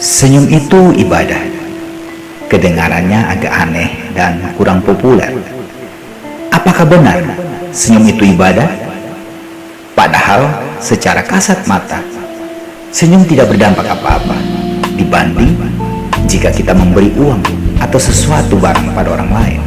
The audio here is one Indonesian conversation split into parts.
Senyum itu ibadah. Kedengarannya agak aneh dan kurang populer. Apakah benar senyum itu ibadah? Padahal secara kasat mata, senyum tidak berdampak apa-apa dibanding jika kita memberi uang atau sesuatu barang pada orang lain.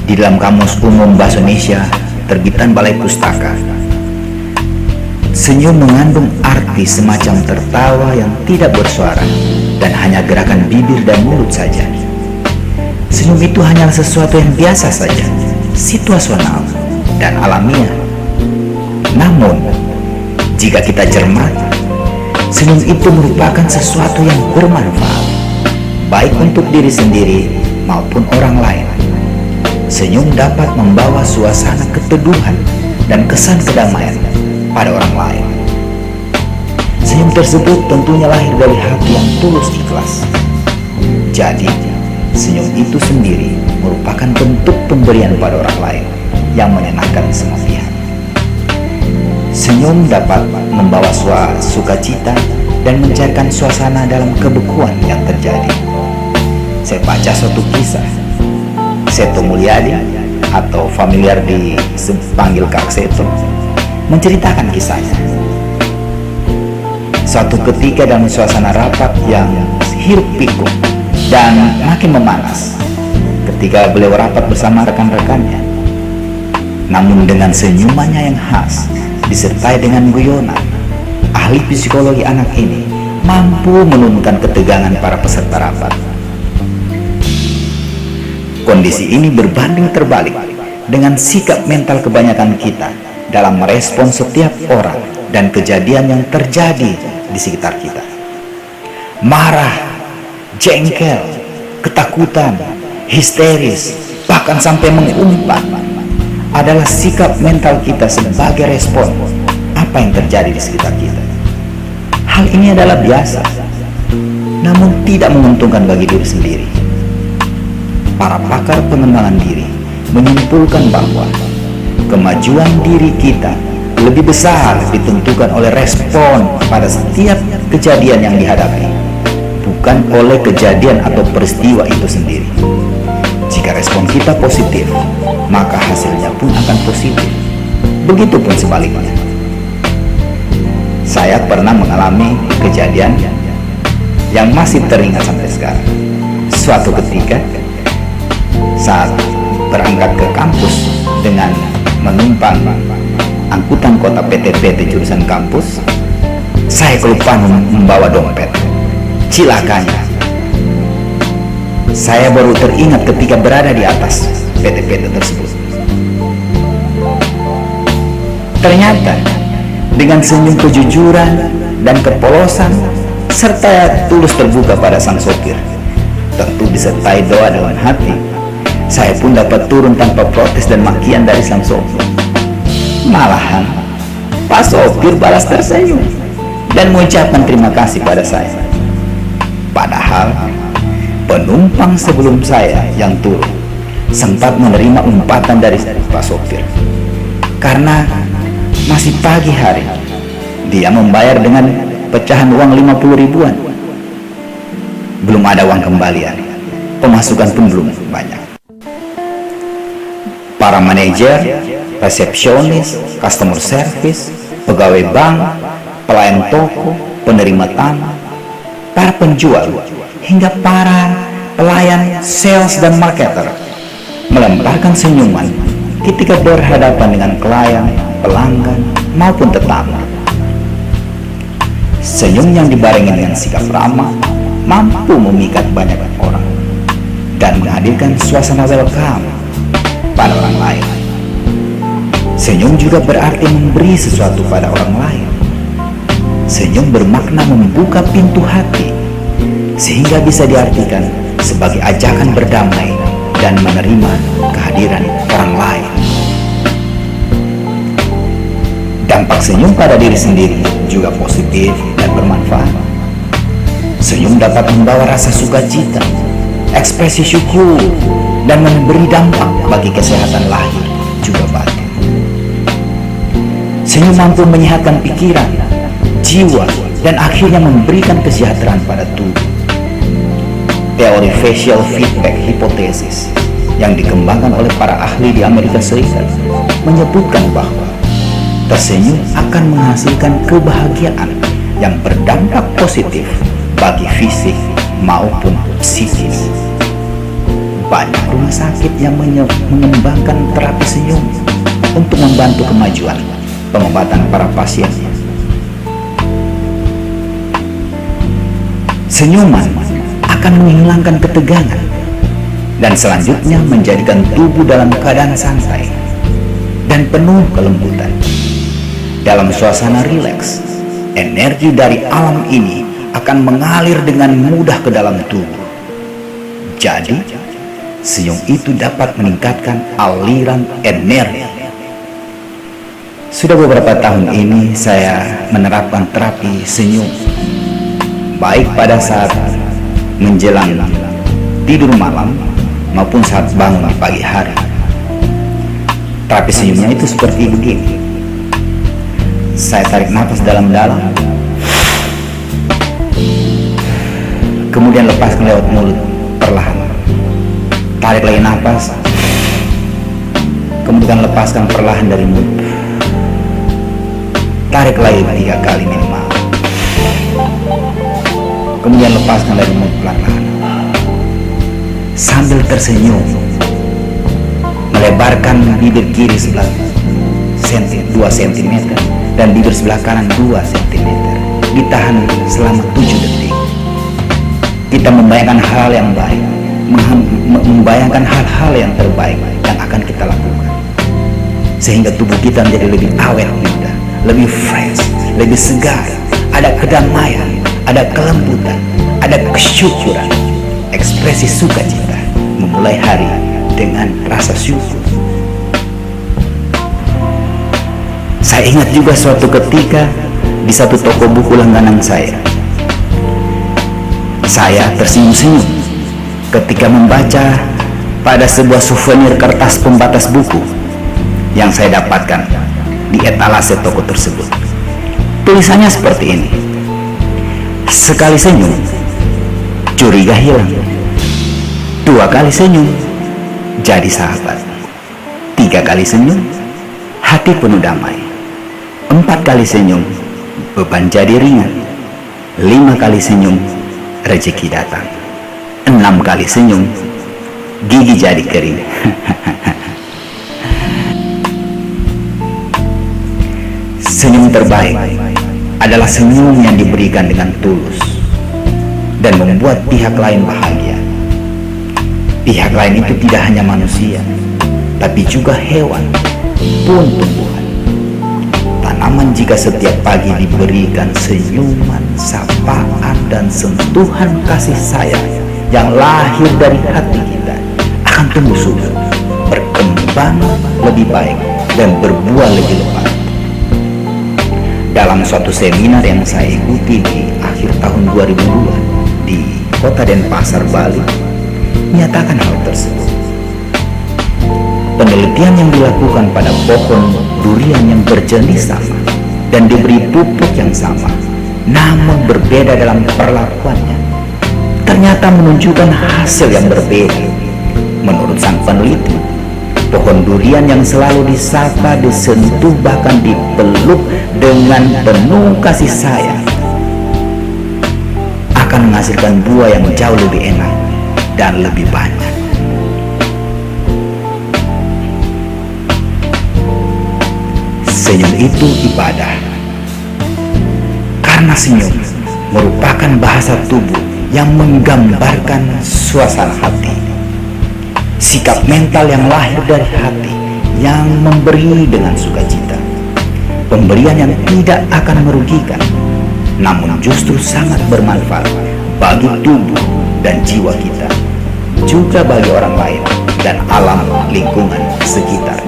Di dalam Kamus Umum Bahasa Indonesia terbitan Balai Pustaka, senyum mengandung arti semacam tertawa yang tidak bersuara dan hanya gerakan bibir dan mulut saja. Senyum itu hanyalah sesuatu yang biasa saja, situasional dan alamiah. Namun, jika kita cermat, senyum itu merupakan sesuatu yang bermanfaat, baik untuk diri sendiri maupun orang lain. Senyum dapat membawa suasana keteduhan dan kesan kedamaian pada orang lain. Senyum tersebut tentunya lahir dari hati yang tulus ikhlas. Jadi, senyum itu sendiri merupakan bentuk pemberian pada orang lain yang menyenangkan semua pihak. Senyum dapat membawa sukacita dan mencairkan suasana dalam kebekuan yang terjadi. Saya baca suatu kisah Seto Mulyadi atau familiar dipanggil Kak Seto menceritakan kisahnya. Suatu ketika dalam suasana rapat yang hiruk pikuk dan makin memanas, ketika beliau rapat bersama rekan-rekannya, namun dengan senyumannya yang khas disertai dengan guyonan, ahli psikologi anak ini mampu menurunkan ketegangan para peserta rapat. Kondisi ini berbanding terbalik dengan sikap mental kebanyakan kita dalam merespon setiap orang dan kejadian yang terjadi di sekitar kita. Marah, jengkel, ketakutan, histeris, bahkan sampai mengumpat adalah sikap mental kita sebagai respon apa yang terjadi di sekitar kita. Hal ini adalah biasa, namun tidak menguntungkan bagi diri sendiri. Para pakar pengembangan diri menyimpulkan bahwa kemajuan diri kita lebih besar ditentukan oleh respon pada setiap kejadian yang dihadapi, bukan oleh kejadian atau peristiwa itu sendiri. Jika respon kita positif, maka hasilnya pun akan positif. Begitupun sebaliknya. Saya pernah mengalami kejadian yang masih teringat sampai sekarang. Suatu ketika, saat berangkat ke kampus dengan menumpang angkutan kota PT jurusan kampus, saya kelupaan membawa dompet. Cilakanya, saya baru teringat ketika berada di atas PT tersebut. Ternyata dengan senyum kejujuran dan kepolosan serta tulus terbuka pada sang sopir, tentu disertai doa dalam hati, saya pun dapat turun tanpa protes dan makian dari sang sopir. Malahan, Pak sopir balas tersenyum dan mengucapkan terima kasih pada saya. Padahal, penumpang sebelum saya yang turun sempat menerima umpatan dari Pak sopir. Karena masih pagi hari, dia membayar dengan pecahan uang 50 ribuan. Belum ada uang kembalian, pemasukan pun belum banyak. Para manajer, resepsionis, customer service, pegawai bank, pelayan toko, penerima tamu, para penjual, hingga para pelayan sales dan marketer melemparkan senyuman ketika berhadapan dengan klien, pelanggan, maupun tetamu. Senyum yang dibarengi dengan sikap ramah mampu memikat banyak orang dan menghadirkan suasana welcome pada orang lain. Senyum juga berarti memberi sesuatu pada orang lain. Senyum bermakna membuka pintu hati, sehingga bisa diartikan sebagai ajakan berdamai dan menerima kehadiran orang lain. Dampak senyum pada diri sendiri juga positif dan bermanfaat. Senyum dapat membawa rasa sukacita, ekspresi syukur, dan memberi dampak bagi kesehatan lahir juga batin. Senyum mampu menyehatkan pikiran, jiwa, dan akhirnya memberikan kesejahteraan pada tubuh. Teori facial feedback hypothesis yang dikembangkan oleh para ahli di Amerika Serikat menyebutkan bahwa tersenyum akan menghasilkan kebahagiaan yang berdampak positif bagi fisik maupun psikis. Banyak rumah sakit yang mengembangkan terapi senyum untuk membantu kemajuan pengobatan para pasiennya. Senyuman akan menghilangkan ketegangan dan selanjutnya menjadikan tubuh dalam keadaan santai dan penuh kelembutan. Dalam suasana rileks, energi dari alam ini akan mengalir dengan mudah ke dalam tubuh. Jadi, senyum itu dapat meningkatkan aliran energi. Sudah beberapa tahun ini saya menerapkan terapi senyum, baik pada saat menjelang tidur malam maupun saat bangun di pagi hari. Terapi senyumnya itu seperti begini. Saya tarik nafas dalam-dalam, kemudian lepaskan lewat mulut perlahan. Tarik lagi nafas, kemudian lepaskan perlahan dari mulut. Tarik lagi 3 kali minimal, kemudian lepaskan dari mulut pelan-pelan. Sambil tersenyum, melebarkan bibir kiri sebelah 2 cm dan bibir sebelah kanan 2 cm. Ditahan selama 7 detik. Kita membayangkan hal yang baik, membayangkan hal-hal yang terbaik yang akan kita lakukan, sehingga tubuh kita menjadi lebih awet muda, lebih fresh, lebih segar. Ada kedamaian, ada kelembutan, ada kesyukuran, ekspresi sukacita, memulai hari dengan rasa syukur. Saya ingat juga suatu ketika di satu toko buku langganan saya tersenyum-senyum ketika membaca pada sebuah souvenir kertas pembatas buku yang saya dapatkan di etalase toko tersebut. Tulisannya seperti ini: sekali senyum, curiga hilang. 2 kali senyum, jadi sahabat. 3 kali senyum, hati penuh damai. 4 kali senyum, beban jadi ringan. 5 kali senyum, rezeki datang. 6 kali senyum, gigi jadi kering. Senyum terbaik adalah senyum yang diberikan dengan tulus dan membuat pihak lain bahagia. Pihak lain itu tidak hanya manusia, tapi juga hewan, pun tumbuhan. Tanaman jika setiap pagi diberikan senyuman, sapaan, dan sentuhan kasih sayang yang lahir dari hati kita, akan tumbuh subur, berkembang lebih baik, dan berbuah lebih lebat. Dalam suatu seminar yang saya ikuti di akhir tahun 2002 di Kota Denpasar, Bali, menyatakan hal tersebut. Penelitian yang dilakukan pada pohon durian yang berjenis sama dan diberi pupuk yang sama, namun berbeda dalam perlakuannya, ternyata menunjukkan hasil yang berbeda. Menurut sang peneliti, pohon durian yang selalu disapa, disentuh, bahkan dipeluk dengan penuh kasih sayang akan menghasilkan buah yang jauh lebih enak dan lebih banyak. Senyum itu ibadah, karena senyum merupakan bahasa tubuh yang menggambarkan suasana hati, sikap mental yang lahir dari hati yang memberi dengan sukacita. Pemberian yang tidak akan merugikan, namun justru sangat bermanfaat bagi tubuh dan jiwa kita, juga bagi orang lain dan alam lingkungan sekitar.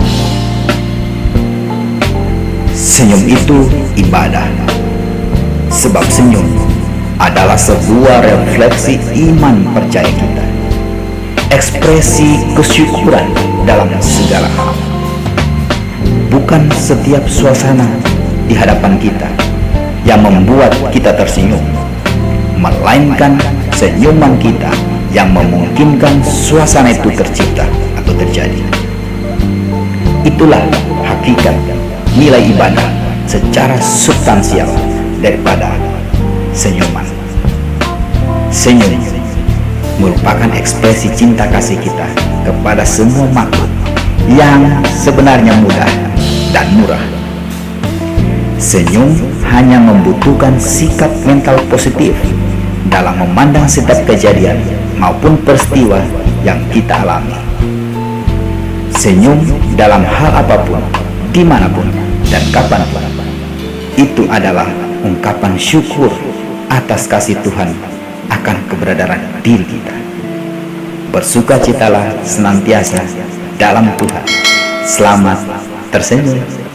Senyum itu ibadah, sebab senyum adalah sebuah refleksi iman percaya kita, ekspresi kesyukuran dalam segala hal. Bukan setiap suasana di hadapan kita yang membuat kita tersenyum, melainkan senyuman kita yang memungkinkan suasana itu tercipta atau terjadi. Itulah hakikat nilai ibadah secara substansial daripada senyuman. Senyum merupakan ekspresi cinta kasih kita kepada semua makhluk yang sebenarnya mudah dan murah. Senyum hanya membutuhkan sikap mental positif dalam memandang setiap kejadian maupun peristiwa yang kita alami. Senyum dalam hal apapun, dimanapun, dan kapanpun, itu adalah ungkapan syukur atas kasih Tuhan akan keberadaan diri kita. Bersukacitalah senantiasa dalam Tuhan. Selamat tersenyum.